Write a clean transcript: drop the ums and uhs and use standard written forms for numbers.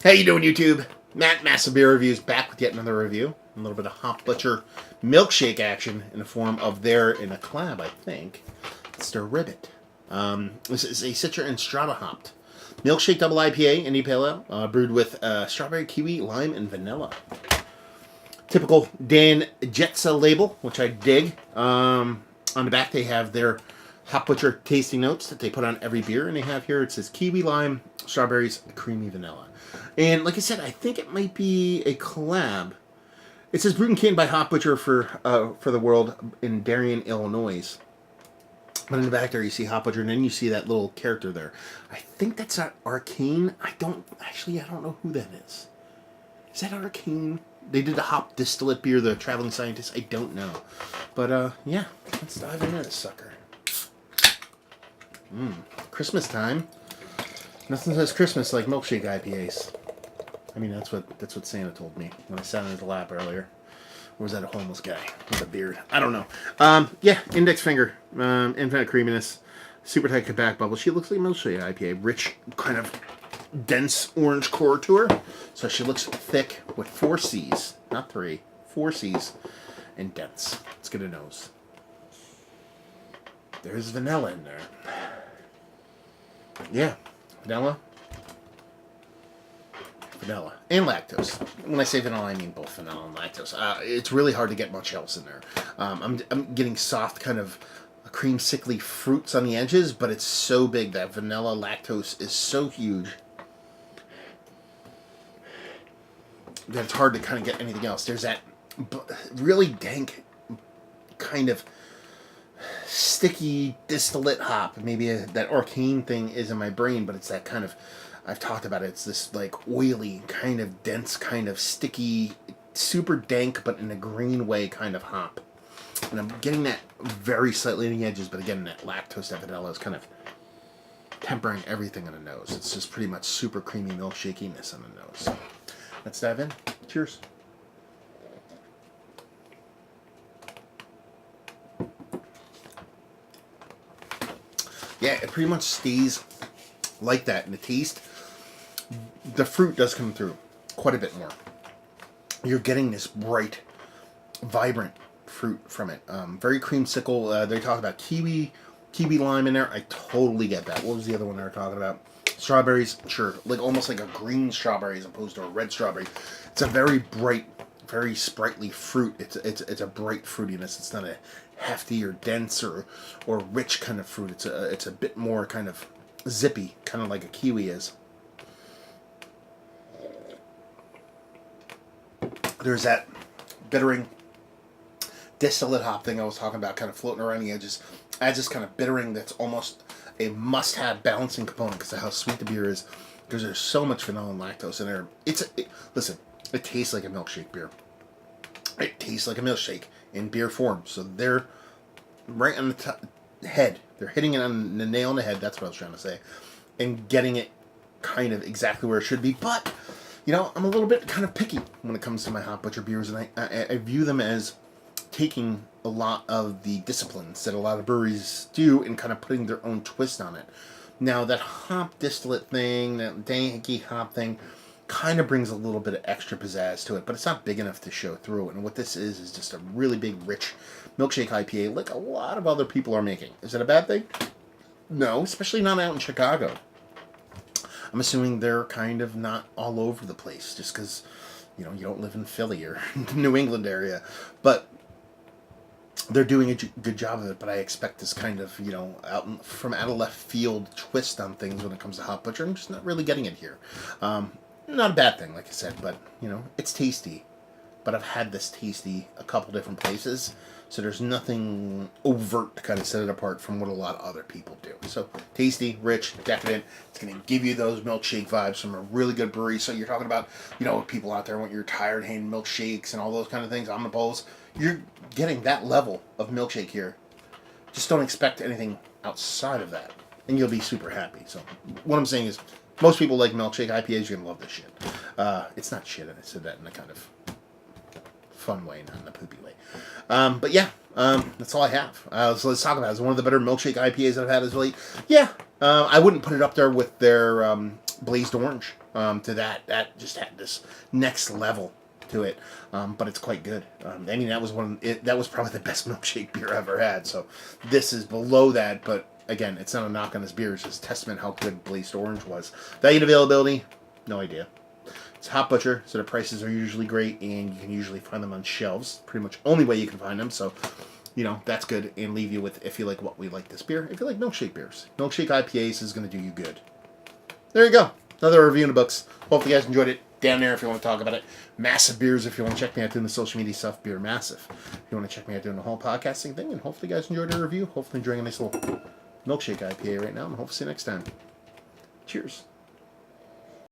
How you doing, YouTube? Matt, Massive Beer Reviews, back with yet another review. A little bit of Hop Butcher Milkshake action in the form of in a collab, I think. It's their Ribbit. This is a Citra and Strata hopped Milkshake Double IPA Indie Pale Ale, brewed with strawberry, kiwi, lime, and vanilla. Typical Dan Jetsa label, which I dig. On the back, they have their Hop Butcher tasting notes that they put on every beer, and they have here, it says kiwi, lime, strawberries, creamy vanilla. And like I said, I think it might be a collab. It says brewed and canned by Hop Butcher for the world in Darien, Illinois. But in the back there, you see Hop Butcher, and then you see that little character there. I think that's not Arcane. I don't know who that is. Is that Arcane? They did the hop distillate beer, the Traveling Scientist. I don't know. But, yeah, let's dive into this sucker. Christmas time. Nothing says Christmas like milkshake IPAs. I mean, that's what Santa told me when I sat in his lap earlier. Or was that a homeless guy with a beard? I don't know. Yeah, index finger, infinite creaminess, super tight back bubble. She looks like milkshake IPA, rich, kind of dense orange core to her. So she looks thick with 4 C's, not 3, 4 C's, and dense. Let's get a nose. There's vanilla in there. Yeah, vanilla, and lactose. When I say vanilla, I mean both vanilla and lactose. It's really hard to get much else in there. I'm getting soft, kind of creamsickly fruits on the edges, but it's so big that vanilla lactose is so huge that it's hard to kind of get anything else. There's that really dank, kind of sticky distillate hop. Maybe that Arcane thing is in my brain, but it's that kind of, I've talked about it, it's this like oily, kind of dense, kind of sticky, super dank, but in a green way kind of hop. And I'm getting that very slightly in the edges, but again, that lactose, that vanilla is kind of tempering everything on the nose. It's just pretty much super creamy milkshakiness on the nose. Let's dive in. Cheers. Yeah, it pretty much stays like that in the taste. The fruit does come through quite a bit more. You're getting this bright, vibrant fruit from it. Very creamsicle. They talk about kiwi lime in there. I totally get that. What was the other one they were talking about? Strawberries, sure. Like almost like a green strawberry as opposed to a red strawberry. It's a very bright, very sprightly fruit. It's a bright fruitiness. It's not a hefty or dense or rich kind of fruit. It's a bit more kind of zippy, kind of like a kiwi is. There's that bittering distillate hop thing I was talking about, kind of floating around the edges. Adds this kind of bittering that's almost a must-have balancing component because of how sweet the beer is. Because there's so much vanilla and lactose in there. Listen, it tastes like a milkshake beer. It tastes like a milkshake in beer form. So they're right on the head. They're hitting it on the nail on the head. That's what I was trying to say. And getting it kind of exactly where it should be. But, you know, I'm a little bit kind of picky when it comes to my Hop Butcher beers. And I view them as taking a lot of the disciplines that a lot of breweries do and kind of putting their own twist on it. Now, that hop distillate thing, that danky hop thing, kind of brings a little bit of extra pizzazz to it, but it's not big enough to show through. And what this is just a really big, rich milkshake IPA like a lot of other people are making. Is that a bad thing? No, especially not out in Chicago. I'm assuming they're kind of not all over the place just because, you know, you don't live in Philly or New England area. But they're doing a good job of it, but I expect this kind of, you know, out of left field twist on things when it comes to Hop Butcher. I'm just not really getting it here. Not a bad thing, like I said, but, you know, it's tasty. But I've had this tasty a couple different places, so there's nothing overt to kind of set it apart from what a lot of other people do. So, tasty, rich, decadent. It's going to give you those milkshake vibes from a really good brewery. So you're talking about, you know, people out there want your tired hand milkshakes and all those kind of things, omnipoles. You're getting that level of milkshake here. Just don't expect anything outside of that, and you'll be super happy. So what I'm saying is, most people like milkshake IPAs. You're gonna love this shit. It's not shit, and I said that in a kind of fun way, not in a poopy way. But yeah, that's all I have. So let's talk about it. It's one of the better milkshake IPAs that I've had as of late. Yeah, I wouldn't put it up there with their Blazed Orange to that. That just had this next level to it, but it's quite good. I mean, that was that was probably the best milkshake beer I ever had. So this is below that, but again, it's not a knock on this beer. It's just a testament how good Blazed Orange was. Value and availability, no idea. It's Hop Butcher, so the prices are usually great, and you can usually find them on shelves. Pretty much only way you can find them. So, you know, that's good. And leave you with, if you like what we like this beer, if you like milkshake beers, milkshake IPAs is going to do you good. There you go. Another review in the books. Hopefully you guys enjoyed it. Down there if you want to talk about it. Massive Beers if you want to check me out doing the social media stuff. Beer Massive. If you want to check me out doing the whole podcasting thing. And hopefully you guys enjoyed the review. Hopefully enjoying a nice little milkshake IPA right now. And hope to see you next time. Cheers.